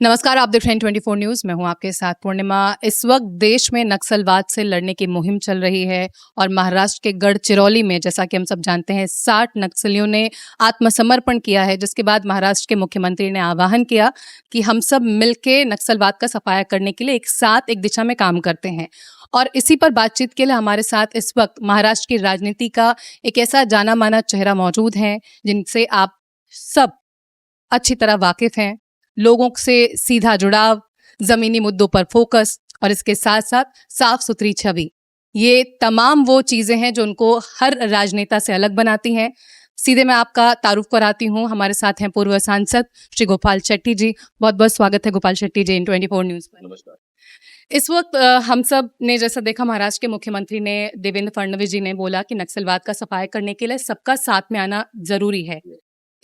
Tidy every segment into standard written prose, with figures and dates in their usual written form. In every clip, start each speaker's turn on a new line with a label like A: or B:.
A: नमस्कार, आप देख रहे हैं 24 न्यूज़। मैं हूं आपके साथ पूर्णिमा। इस वक्त देश में नक्सलवाद से लड़ने की मुहिम चल रही है और महाराष्ट्र के गढ़चिरौली में, जैसा कि हम सब जानते हैं, 60 नक्सलियों ने आत्मसमर्पण किया है, जिसके बाद महाराष्ट्र के मुख्यमंत्री ने आह्वान किया कि हम सब मिलकर नक्सलवाद का सफाया करने के लिए एक साथ एक दिशा में काम करते हैं। और इसी पर बातचीत के लिए हमारे साथ इस वक्त महाराष्ट्र की राजनीति का एक ऐसा जाना माना चेहरा मौजूद है जिनसे आप सब अच्छी तरह वाकिफ हैं। लोगों से सीधा जुड़ाव, ज़मीनी मुद्दों पर फोकस और इसके साथ-साथ साफ-सुथरी छवि, ये तमाम वो चीज़ें हैं जो उनको हर राजनेता से अलग बनाती हैं। सीधे मैं आपका तारुफ कराती हूँ। हमारे साथ हैं पूर्व सांसद श्री गोपाल शेट्टी जी। बहुत-बहुत स्वागत है गोपाल शेट्टी जी इन 24 न्यूज़ पर।
B: नमस्कार।
A: इस वक्त हम सब ने जैसा देखा, महाराष्ट्र के मुख्यमंत्री ने, देवेंद्र फडणवीस जी ने बोला कि नक्सलवाद का सफाया करने के लिए सबका साथ में आना ज़रूरी है।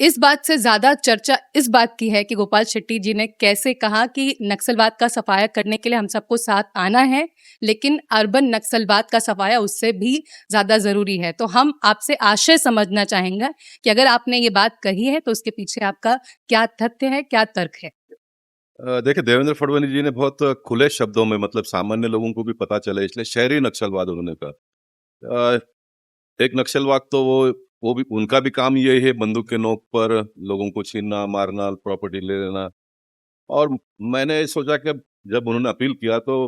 A: इस बात से ज़्यादा चर्चा इस बात की है कि गोपाल शेट्टी जी ने कैसे कहा कि नक्सलवाद का सफाया करने के लिए हम सबको साथ आना है, लेकिन अर्बन नक्सलवाद का सफाया उससे भी ज़्यादा ज़रूरी है। तो हम आपसे आशय समझना चाहेंगे कि अगर आपने ये बात कही है तो उसके पीछे आपका क्या तथ्य है, क्या तर्क है?
B: देखिए, देवेंद्र फडणवीस जी ने बहुत खुले शब्दों में, मतलब सामान्य लोगों को भी पता चले, इसलिए शहरी नक्सलवाद उन्होंने कहा। एक नक्सलवाद तो वो भी, उनका भी काम यही है, बंदूक के नोक पर लोगों को छीनना, मारना, प्रॉपर्टी ले लेना। और मैंने सोचा कि जब उन्होंने अपील किया तो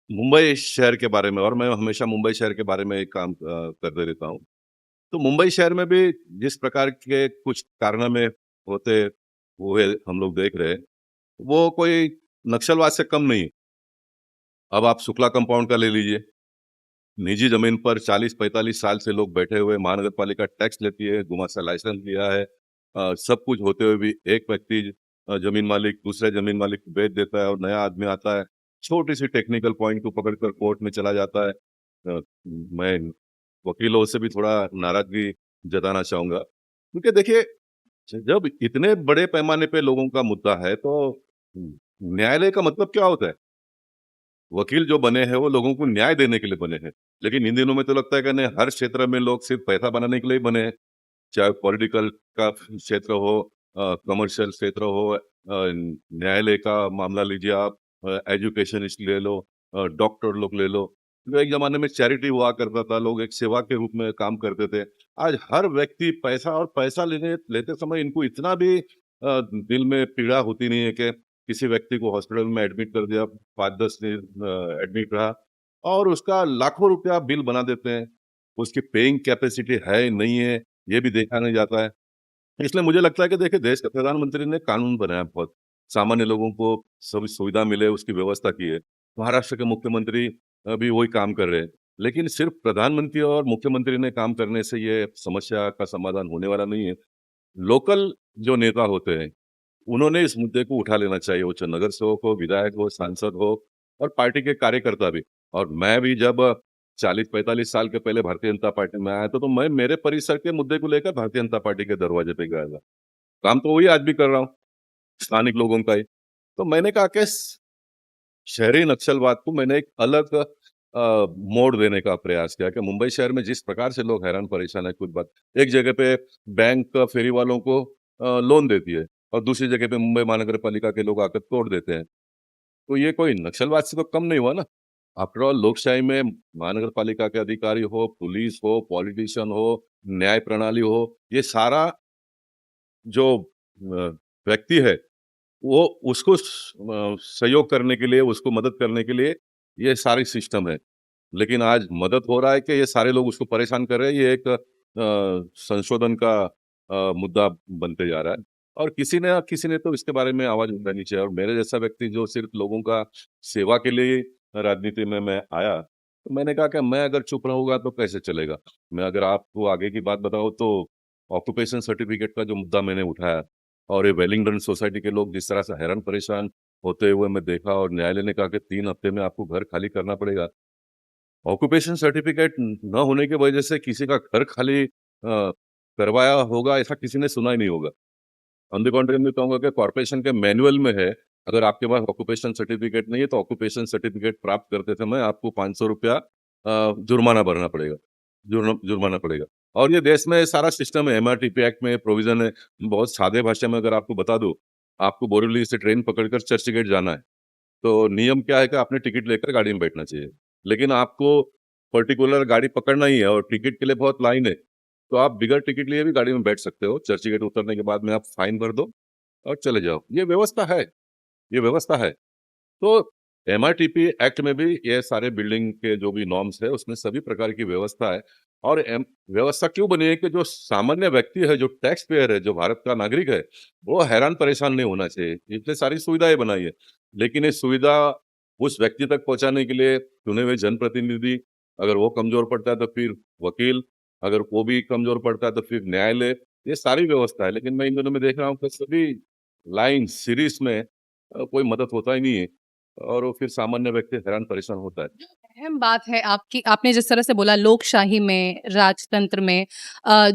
B: मुंबई शहर के बारे में, और मैं हमेशा मुंबई शहर के बारे में एक काम करते रहता हूँ। तो मुंबई शहर में भी जिस प्रकार के कुछ कारनामे होते हुए हम लोग देख रहे हैं, वो कोई नक्सलवाद से कम नहीं है। अब आप शुक्ला कंपाउंड का ले लीजिए। निजी जमीन पर 40-45 साल से लोग बैठे हुए, महानगर पालिका टैक्स लेती है, गुमास्ता लाइसेंस लिया है। सब कुछ होते हुए भी एक व्यक्ति, जमीन मालिक दूसरे जमीन मालिक को बेच देता है और नया आदमी आता है, छोटी सी टेक्निकल पॉइंट को पकड़कर कोर्ट में चला जाता है। मैं वकीलों से भी थोड़ा नाराजगी जताना चाहूंगा, क्योंकि देखिए, जब इतने बड़े पैमाने पे लोगों का मुद्दा है तो न्यायालय का मतलब क्या होता है? वकील जो बने हैं वो लोगों को न्याय देने के लिए बने हैं। लेकिन इन दिनों में तो लगता है कि नहीं, हर क्षेत्र में लोग सिर्फ पैसा बनाने के लिए ही बने हैं। चाहे पॉलिटिकल का क्षेत्र हो, कमर्शियल क्षेत्र हो, न्यायालय का मामला लीजिए आप, एजुकेशनिस्ट ले लो, डॉक्टर लोग ले लो। तो एक जमाने में चैरिटी हुआ करता था, लोग एक सेवा के रूप में काम करते थे। आज हर व्यक्ति पैसा, और पैसा लेने लेते समय इनको इतना भी दिल में पीड़ा होती नहीं है कि किसी व्यक्ति को हॉस्पिटल में एडमिट कर दिया, 5-10 दिन एडमिट रहा और उसका लाखों रुपया बिल बना देते हैं। उसकी पेइंग कैपेसिटी है, नहीं है, ये भी देखा नहीं जाता है। इसलिए मुझे लगता है कि देखिए, देश के प्रधानमंत्री ने कानून बनाया बहुत, सामान्य लोगों को सभी सुविधा मिले उसकी व्यवस्था की है। महाराष्ट्र के मुख्यमंत्री भी वही काम कर रहे हैं। लेकिन सिर्फ प्रधानमंत्री और मुख्यमंत्री ने काम करने से ये समस्या का समाधान होने वाला नहीं है। लोकल जो नेता होते हैं, उन्होंने इस मुद्दे को उठा लेना चाहिए, वो चाहे नगर सेवक हो, विधायक हो, सांसद हो और पार्टी के कार्यकर्ता भी। और मैं भी जब 40-45 साल के पहले भारतीय जनता पार्टी में आया था, तो मैं मेरे परिसर के मुद्दे को लेकर भारतीय जनता पार्टी के दरवाजे पे गया था। काम तो वही आज भी कर रहा हूँ, स्थानिक लोगों का ही। तो मैंने कहा कि शहरी नक्सलवाद को मैंने एक अलग मोड़ देने का प्रयास किया कि मुंबई शहर में जिस प्रकार से लोग हैरान परेशान है, कुछ बात, एक जगह पे बैंक फेरी वालों को लोन देती है और दूसरी जगह पे मुंबई महानगर पालिका के लोग आकर तोड़ देते हैं। तो ये कोई नक्सलवाद से तो कम नहीं हुआ ना। आफ्टर ऑल, लोकशाही में महानगर पालिका के अधिकारी हो, पुलिस हो, पॉलिटिशियन हो, न्याय प्रणाली हो, ये सारा जो व्यक्ति है, वो उसको सहयोग करने के लिए, उसको मदद करने के लिए ये सारी सिस्टम है। लेकिन आज मदद हो रहा है कि ये सारे लोग उसको परेशान कर रहे हैं, ये एक संशोधन का मुद्दा बनते जा रहा है। और किसी ने तो इसके बारे में आवाज़ उठानी चाहिए, और मेरे जैसा व्यक्ति जो सिर्फ लोगों का सेवा के लिए ही राजनीति में मैं आया, तो मैंने कहा कि मैं अगर चुप रहूँगा तो कैसे चलेगा? मैं अगर आपको आगे की बात बताऊँ तो ऑक्यूपेशन सर्टिफ़िकेट का जो मुद्दा मैंने उठाया, और ये वेलिंगटन सोसाइटी के लोग जिस तरह से हैरान परेशान होते हुए मैं देखा, और न्यायालय ने कहा कि 3 हफ्ते में आपको घर खाली करना पड़ेगा। ऑक्यूपेशन सर्टिफिकेट न होने की वजह से किसी का घर खाली करवाया होगा, ऐसा किसी ने सुना ही नहीं होगा। ऑन द कॉन्ट्री मैं कहूँगा कि कॉर्पोरेशन के मैनुअल में है, अगर आपके पास ऑक्यूपेशन सर्टिफिकेट नहीं है तो ऑक्यूपेशन सर्टिफिकेट प्राप्त करते समय आपको ₹500 जुर्माना भरना पड़ेगा, जुर्माना पड़ेगा। और ये देश में सारा सिस्टम है, एमआरटीपी एक्ट में प्रोविज़न है। बहुत सादे भाषा में अगर आपको बता दूँ, आपको बोरीवली से ट्रेन पकड़कर चर्चगेट जाना है, तो नियम क्या है कि आपने टिकट लेकर गाड़ी में बैठना चाहिए। लेकिन आपको पर्टिकुलर गाड़ी पकड़ना ही है और टिकट के लिए बहुत लाइन है, तो आप बगैर टिकट लिए भी गाड़ी में बैठ सकते हो। चर्चगेट उतरने के बाद में आप फाइन भर दो और चले जाओ। ये व्यवस्था है। तो एमआरटीपी एक्ट में भी ये सारे बिल्डिंग के जो भी नॉर्म्स है, उसमें सभी प्रकार की व्यवस्था है। और व्यवस्था क्यों बनी है कि जो सामान्य व्यक्ति है, जो टैक्स पेयर है, जो भारत का नागरिक है, वो हैरान परेशान नहीं होना चाहिए। इसलिए सारी सुविधाएं बनाई है। लेकिन ये सुविधा उस व्यक्ति तक पहुंचाने के लिए चुने हुए जनप्रतिनिधि, अगर वो कमजोर पड़ता है तो फिर वकील, अगर वो भी कमजोर पड़ता है तो फिर न्यायालय, ये सारी व्यवस्था है। लेकिन मैं इन दिनों में देख रहा हूँ कि सभी लाइन सीरीज में कोई मदद होता ही नहीं है और वो फिर सामान्य व्यक्ति हैरान परेशान होता है।
A: अहम बात है आपकी, आपने जिस तरह से बोला लोकशाही में, राजतंत्र में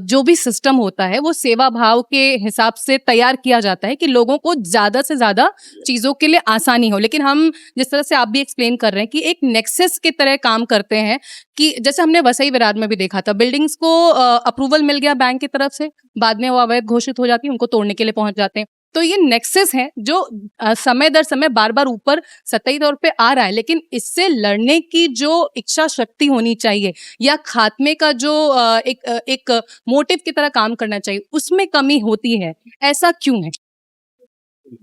A: जो भी सिस्टम होता है वो सेवा भाव के हिसाब से तैयार किया जाता है कि लोगों को ज़्यादा से ज़्यादा चीज़ों के लिए आसानी हो। लेकिन हम जिस तरह से आप भी एक्सप्लेन कर रहे हैं कि एक नेक्सस की तरह काम करते हैं कि जैसे हमने वसई विरार में भी देखा था, बिल्डिंग्स को अप्रूवल मिल गया बैंक की तरफ से, बाद में वो अवैध घोषित हो जाती है, उनको तोड़ने के लिए पहुंच जाते हैं। तो ये नेक्सस है जो समय दर समय बार-बार ऊपर सतही तौर पे आ रहा है, लेकिन इससे लड़ने की जो इच्छा शक्ति होनी चाहिए या खात्मे का जो एक मोटिव की तरह काम करना चाहिए, उसमें कमी होती है। ऐसा क्यों है?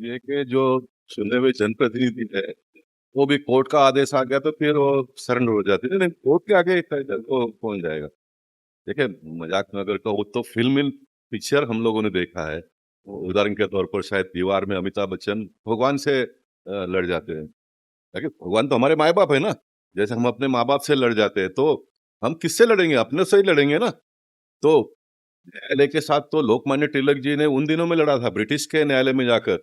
B: ये कि जो चुने हुए जनप्रतिनिधि है, वो भी कोर्ट का आदेश आ गया तो फिर वो सरेंडर हो जाती है। नहीं, कोर्ट के आगे तो कौन जाएगा? देखिए, मजाक में अगर कहूँ तो फिल्मी पिक्चर हम लोगों ने देखा है। उदाहरण के तौर पर शायद दीवार में अमिताभ बच्चन भगवान से लड़ जाते हैं। देखिए, भगवान तो हमारे माँ-बाप है ना। जैसे हम अपने माँ-बाप से लड़ जाते हैं, तो हम किससे लड़ेंगे? अपने से ही लड़ेंगे ना। तो न्यायालय के साथ तो लोकमान्य तिलक जी ने उन दिनों में लड़ा था, ब्रिटिश के न्यायालय में जाकर,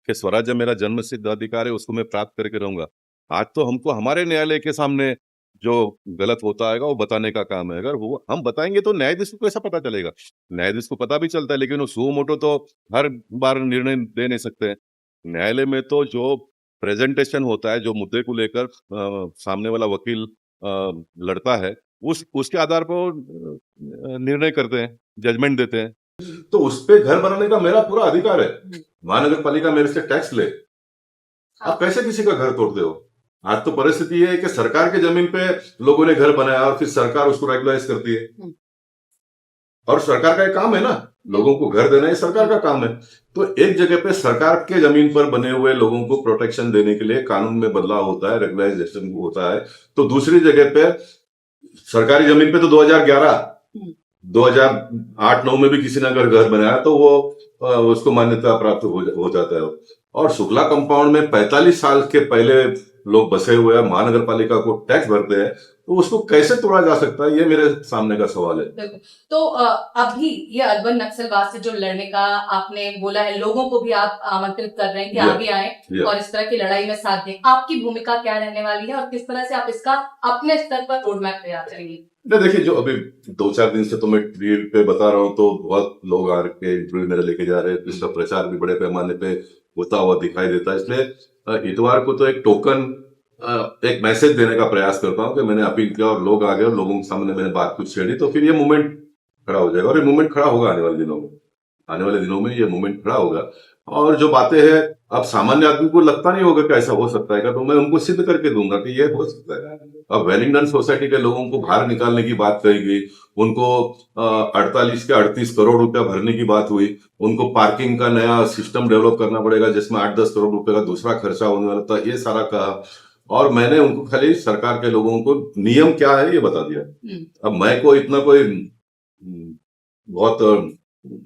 B: कि स्वराज्य मेरा जन्मसिद्ध अधिकार है, उसको मैं प्राप्त करके रहूँगा। आज तो हमको हमारे न्यायालय के सामने जो गलत होता आएगा, वो बताने का काम है। अगर वो हम बताएँगे तो न्यायाधीश को कैसा पता चलेगा? न्यायाधीश को पता भी चलता है, लेकिन वो सुओ मोटो तो हर बार निर्णय दे नहीं सकते हैं। न्यायालय में तो जो प्रेज़ेंटेशन होता है, जो मुद्दे को लेकर सामने वाला वकील लड़ता है, उसके आधार पर वो निर्णय करते हैं, जजमेंट देते हैं। तो उस पे घर बनाने का मेरा पूरा अधिकार है। महानगर पालिका मेरे से टैक्स ले, आप कैसे किसी का घर तोड़ते हो? आज तो परिस्थिति ये है कि सरकार के जमीन पे लोगों ने घर बनाया और फिर सरकार उसको रेगुलाइज करती है। और सरकार का ये काम है ना, लोगों को घर देना, ये सरकार का काम है। तो एक जगह पे सरकार के जमीन पर बने हुए लोगों को प्रोटेक्शन देने के लिए कानून में बदलाव होता है, रेगुलाइजेशन होता है। तो दूसरी जगह पे सरकारी जमीन पे तो 2008-9 में भी किसी ने अगर घर बनाया तो वो उसको मान्यता प्राप्त हो जाता है। और शुक्ला कंपाउंड में 45 साल के पहले लोग बसे हुए हैं, महानगर पालिका को टैक्स भरते हैं, तो उसको कैसे तोड़ा जा सकता है, ये मेरे सामने का सवाल है।
A: तो अभी ये अर्बन नक्सलवाद से जो लड़ने का आपने बोला है, लोगों को भी आप आमंत्रित कर रहे हैं कि आगे आए और इस तरह की लड़ाई में साथ दें। आपकी भूमिका क्या रहने वाली है और किस तरह से आप इसका अपने स्तर पर रोड मैप तैयार करेंगे?
B: नहीं, देखिए, जो अभी 2-4 दिन से तो मैं टीवी पे बता रहा हूँ, तो बहुत लोग आके इंटरव्यू मेरे लेके जा रहे हैं। इसका प्रचार भी बड़े पैमाने पे होता हुआ दिखाई देता है। इसलिए इतवार को तो एक टोकन एक मैसेज देने का प्रयास करता हूँ कि मैंने अपील किया और लोग आ गए और लोगों के सामने मैंने बात कुछ छेड़ी, तो फिर ये मूवमेंट खड़ा हो जाएगा और ये मूवमेंट खड़ा होगा आने वाले दिनों में। आने वाले दिनों में ये मूवमेंट खड़ा होगा। और जो बातें हैं, अब सामान्य आदमी को लगता नहीं होगा कि ऐसा हो सकता है, तो मैं उनको सिद्ध करके दूंगा कि ये हो सकता है। अब वेलिंगटन सोसाइटी के लोगों को बाहर निकालने की बात कही गई, उनको 48 के 38 करोड़ रुपया भरने की बात हुई, उनको पार्किंग का नया सिस्टम डेवलप करना पड़ेगा जिसमें 8-10 करोड़ रुपए का दूसरा खर्चा होने वाला था, ये सारा कहा। और मैंने उनको खाली सरकार के लोगों को नियम क्या है ये बता दिया। अब मैं कोई इतना कोई बहुत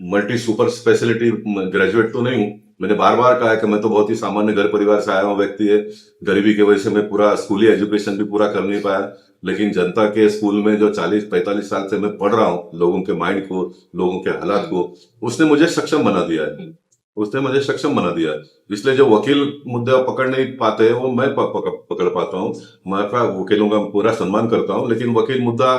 B: मल्टी सुपर स्पेशलिटी ग्रेजुएट तो नहीं हूँ। मैंने बार बार कहा है कि मैं तो बहुत ही सामान्य घर परिवार से आया हुआ व्यक्ति है। गरीबी की वजह से मैं पूरा स्कूली एजुकेशन भी पूरा कर नहीं पाया, लेकिन जनता के स्कूल में जो 40-45 साल से मैं पढ़ रहा हूँ, लोगों के माइंड को, लोगों के हालात को, उसने मुझे सक्षम बना दिया है। उसने मुझे सक्षम बना दिया। इसलिए जो वकील मुद्दा पकड़ नहीं पाते वो मैं पकड़ पाता हूँ। मैं वकीलों का पूरा सम्मान करता हूँ, लेकिन वकील मुद्दा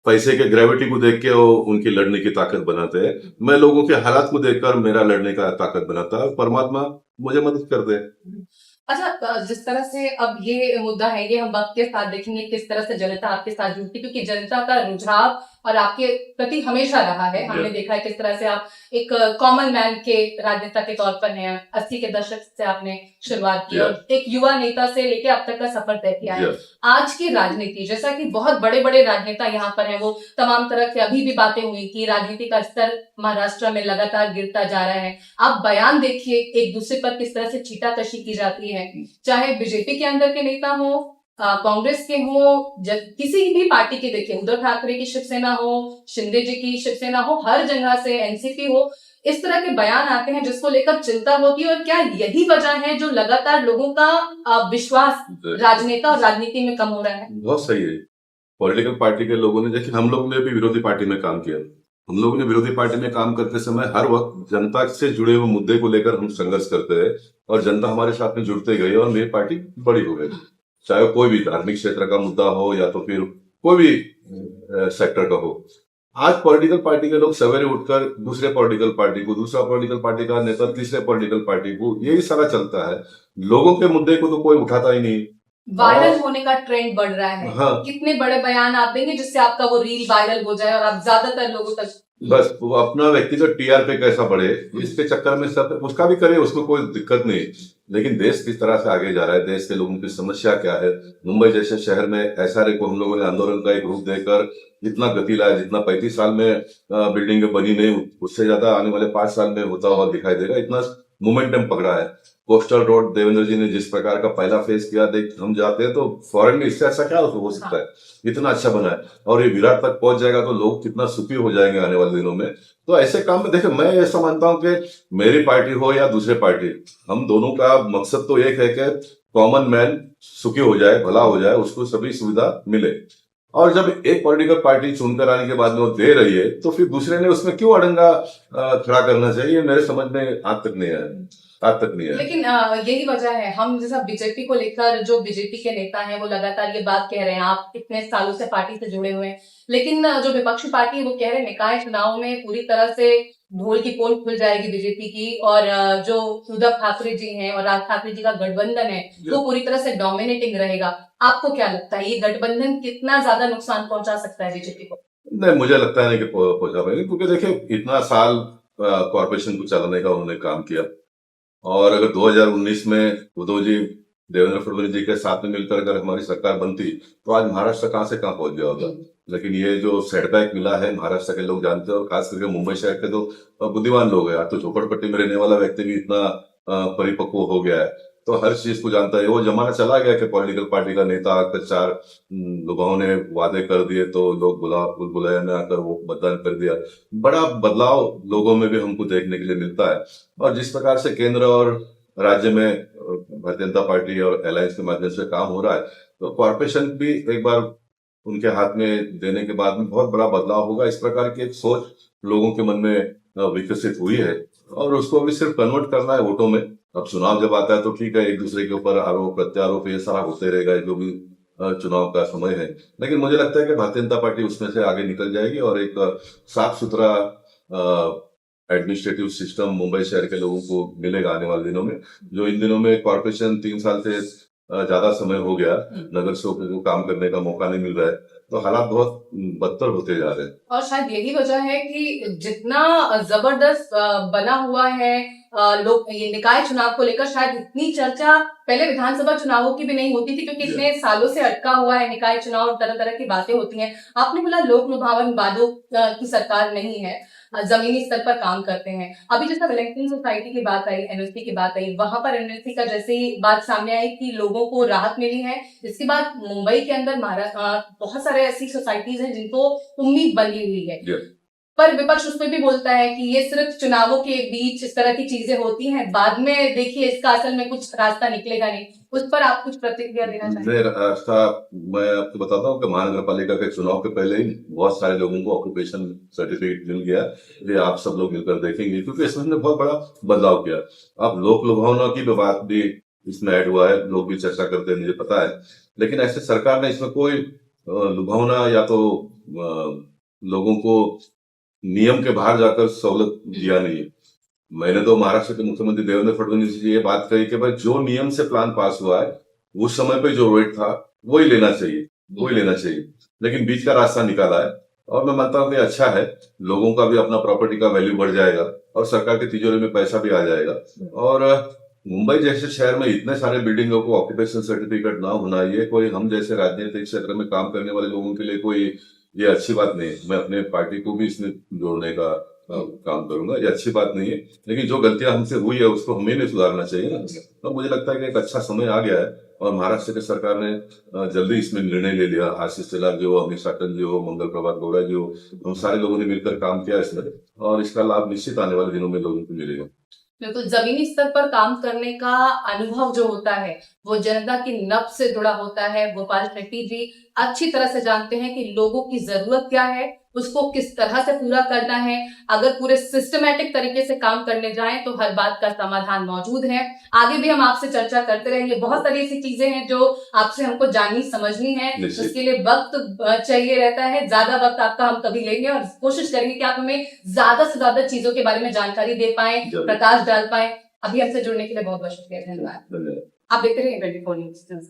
B: पैसे के ग्रेविटी को देख के वो उनकी लड़ने की ताकत बनाते हैं। मैं लोगों के हालात को देखकर मेरा लड़ने का ताकत बनाता है। परमात्मा मुझे मदद करते हैं।
A: अच्छा, जिस तरह से अब ये मुद्दा है, ये हम वक्त के साथ देखेंगे किस तरह से जनता आपके साथ जुड़ती है, क्योंकि जनता का रुझाव और आपके प्रति हमेशा रहा है। हमने देखा है किस तरह से आप एक कॉमन मैन के राजनेता के तौर पर हैं। 80 के दशक से आपने शुरुआत की और एक युवा नेता से लेके अब तक का सफर तय किया है। आज की राजनीति, जैसा कि बहुत बड़े बड़े राजनेता यहाँ पर हैं, वो तमाम तरह की अभी भी बातें हुई कि राजनीति का स्तर महाराष्ट्र में लगातार गिरता जा रहा है। आप बयान देखिए एक दूसरे पर किस तरह से छीटाकशी की जाती है, चाहे बीजेपी के अंदर के नेता हो, कांग्रेस के हो, किसी भी पार्टी के देखिए, उद्धव ठाकरे की शिवसेना हो, शिंदे जी की शिवसेना हो, हर जगह से एनसीपी हो, इस तरह के बयान आते हैं जिसको लेकर चिंता होती है। और क्या यही वजह है जो लगातार लोगों का विश्वास राजनेता और राजनीति में कम हो रहा है?
B: बहुत सही है। पॉलिटिकल पार्टी के लोगों ने, देखिए हम लोग ने भी विरोधी पार्टी में काम किया। हम लोगों ने विरोधी पार्टी में काम करते समय हर वक्त जनता से जुड़े हुए मुद्दे को लेकर हम संघर्ष करते रहे और जनता हमारे साथ में जुड़ते गई और मेरी पार्टी बड़ी हो गई। चाहे वो कोई भी धार्मिक क्षेत्र का मुद्दा हो या तो फिर कोई भी सेक्टर का हो। आज पॉलिटिकल पार्टी के लोग सवेरे उठकर दूसरे पॉलिटिकल पार्टी को, दूसरा पॉलिटिकल पार्टी का नेता तीसरे पॉलिटिकल पार्टी को, यही सारा चलता है। लोगों के मुद्दे को तो कोई उठाता ही नहीं।
A: वायरल होने का ट्रेंड बढ़ रहा है।
B: हाँ,
A: कितने बड़े बयान आप देंगे जिससे आपका वो रील वायरल हो जाए और आप ज्यादातर लोगों तक,
B: बस वो अपना व्यक्तिगत टीआरपी कैसा बढ़े इसके चक्कर में सब उसका भी करे, उसमें कोई दिक्कत नहीं। लेकिन देश किस तरह से आगे जा रहा है, देश के लोगों की समस्या क्या है। मुंबई जैसे शहर में एसआरए को हम लोगों ने आंदोलन का एक रूप देकर जितना गति लाया, जितना 35 साल में बिल्डिंग बनी नहीं, उससे ज्यादा आने वाले 5 साल में होता हुआ दिखाई देगा। इतना मोमेंटम पकड़ा है। कोस्टल रोड देवेंद्र जी ने जिस प्रकार का पहला फेज किया, देख हम जाते हैं तो फॉरेन में इससे अच्छा क्या हो सकता है, इतना अच्छा बना है। और ये विराट तक पहुंच जाएगा तो लोग कितना सुखी हो जाएंगे आने वाले दिनों में। तो ऐसे काम में देखिए, मैं ऐसा मानता हूं कि मेरी पार्टी हो या दूसरे पार्टी, हम दोनों का मकसद तो एक है कि कॉमन मैन सुखी हो जाए, भला हो जाए, उसको सभी सुविधा मिले। और जब एक पॉलिटिकल पार्टी चुनकर आने के बाद में वो दे रही है तो फिर दूसरे ने उसमें क्यों अड़ंगा खड़ा करना चाहिए, मेरे समझ में आज तक नहीं है।
A: लेकिन यही वजह है, हम जैसा बीजेपी को लेकर, जो बीजेपी के नेता हैं वो लगातार ये बात कह रहे हैं, आप इतने सालों से पार्टी से जुड़े हुए हैं, लेकिन जो विपक्षी पार्टी है वो कह रहे हैं निकाय चुनाव में पूरी तरह से ढोल की पोल खुल जाएगी बीजेपी की, और जो उद्धव ठाकरे जी हैं और राज ठाकरे जी का गठबंधन है वो पूरी तरह से डोमिनेटिंग रहेगा। आपको क्या लगता है ये गठबंधन कितना ज्यादा नुकसान पहुंचा सकता है बीजेपी को?
B: नहीं, मुझे लगता है कि पहुंचा पाएंगे, क्योंकि देखिए इतना साल कॉर्पोरेशन को चलाने का उन्होंने काम किया। और अगर 2019 में उद्धव जी देवेंद्र फडणवीस जी के साथ में मिलकर अगर हमारी सरकार बनती तो आज महाराष्ट्र कहाँ से कहाँ पहुंच गया होगा। लेकिन ये जो सेटबैक मिला है महाराष्ट्र के लोग जानते हैं, और खास करके मुंबई शहर के तो बुद्धिमान लोग हैं। आज तो झोपड़पट्टी में रहने वाला व्यक्ति भी इतना परिपक्व हो गया है, तो हर चीज को जानता है। वो जमाना चला गया कि पॉलिटिकल पार्टी का नेता आकर 4 लोगों ने वादे कर दिए तो लोग बुलाया में आकर वो मतदान कर दिया। बड़ा बदलाव लोगों में भी हमको देखने के लिए मिलता है। और जिस प्रकार से केंद्र और राज्य में भारतीय जनता पार्टी और अलायंस के माध्यम से काम हो रहा है, तो कॉर्पोरेशन भी एक बार उनके हाथ में देने के बाद में बहुत बड़ा बदलाव होगा। इस प्रकार की एक सोच लोगों के मन में विकसित हुई है और उसको अभी सिर्फ कन्वर्ट करना है वोटों में। अब चुनाव जब आता है तो ठीक है, एक दूसरे के ऊपर आरोप प्रत्यारोप ये सारा होते रहेगा जो भी चुनाव का समय है। लेकिन मुझे लगता है कि भारतीय जनता पार्टी उसमें से आगे निकल जाएगी और एक साफ सुथरा एडमिनिस्ट्रेटिव सिस्टम मुंबई शहर के लोगों को मिलेगा आने वाले दिनों में। जो इन दिनों में कॉर्पोरेशन 3 साल से ज्यादा समय हो गया, नगर सेवकों को काम करने का मौका नहीं मिल रहा है, तो हालात बहुत बदतर होते जा रहे हैं।
A: और शायद यही वजह है कि जितना जबरदस्त बना हुआ है लोग ये निकाय चुनाव को लेकर, शायद इतनी चर्चा पहले विधानसभा चुनावों की भी नहीं होती थी, क्योंकि इतने सालों से अटका हुआ है निकाय चुनाव, तरह तरह की बातें होती हैं। आपने बोला लोक लुभावन वादों की सरकार नहीं है, जमीनी स्तर पर काम करते हैं। अभी जैसा वेलेंटाइन सोसाइटी की बात आई, एनएलसी की बात आई, वहां पर एनएलसी का जैसे ही बात सामने आई कि लोगों को राहत मिली है, इसके बाद मुंबई के अंदर बहुत सारे ऐसी सोसाइटीज हैं जिनको उम्मीद बनी हुई है। पर विपक्ष उसमें भी बोलता है कि ये सिर्फ चुनावों के बीच इस तरह की चीजें होती हैं, बाद में देखिए इसका असल में कुछ रास्ता निकलेगा नहीं। उस पर आप कुछ प्रतिक्रिया देना चाहेंगे?
B: रास्ता मैं आपको बताता हूँ कि महानगर के चुनाव के पहले ही बहुत सारे लोगों को ऑक्यूपेशन सर्टिफिकेट मिल गया। ये आप सब लोग मिलकर देखेंगे, क्योंकि इसमें हमने बहुत बड़ा बदलाव किया। अब लोक लुभावना की बात भी इसमें ऐड हुआ है, लोग भी चर्चा करते हैं, मुझे पता है। लेकिन ऐसे सरकार ने इसमें कोई लुभावना या तो लोगों को नियम के बाहर जाकर सहूलत दिया नहीं है। मैंने तो महाराष्ट्र के मुख्यमंत्री देवेंद्र फडणवीस जी से ये बात कही कि भाई जो नियम से प्लान पास हुआ है उस समय पे जो रेट था वही लेना चाहिए लेकिन बीच का रास्ता निकाला है और मैं मानता हूँ कि अच्छा है, लोगों का भी अपना प्रॉपर्टी का वैल्यू बढ़ जाएगा और सरकार की तिजोरी में पैसा भी आ जाएगा। और मुंबई जैसे शहर में इतने सारे बिल्डिंगों को ऑक्यूपेशन सर्टिफिकेट ना होना, ये कोई हम जैसे राजनीतिक क्षेत्र में काम करने वाले लोगों के लिए कोई ये अच्छी बात नहीं है। मैं अपने पार्टी को भी इसमें जोड़ने का काम करूंगा, ये अच्छी बात नहीं है, लेकिन जो गलतियां हमसे हुई है उसको हमें नहीं सुधारना चाहिए ना। तो मुझे लगता है कि एक अच्छा समय आ गया है और महाराष्ट्र की सरकार ने जल्दी इसमें निर्णय ले लिया। आशीष शेलार जी हो, अमित शाटन जी हो, मंगल प्रभात गौड़ा जी हो, हम सारे लोगों ने मिलकर काम किया इसमें और इसका लाभ निश्चित आने वाले दिनों में लोगों को मिलेगा।
A: बिल्कुल, जमीनी स्तर पर काम करने का अनुभव जो होता है वो जनता की नब्ज से जुड़ा होता है। गोपाल शेट्टी जी अच्छी तरह से जानते हैं कि लोगों की जरूरत क्या है, उसको किस तरह से पूरा करना है। अगर पूरे सिस्टमैटिक तरीके से काम करने जाएं तो हर बात का समाधान मौजूद है। आगे भी हम आपसे चर्चा करते रहेंगे। बहुत सारी ऐसी चीजें हैं जो आपसे हमको जाननी समझनी है, उसके लिए वक्त चाहिए रहता है। ज्यादा वक्त आपका हम कभी लेंगे और कोशिश करेंगे कि आप हमें ज्यादा से ज्यादा चीजों के बारे में जानकारी दे पाए, प्रकाश डाल पाए। अभी हमसे जुड़ने के लिए बहुत बहुत शुक्रिया, धन्यवाद। आप देखते रहिए 24 न्यूज़।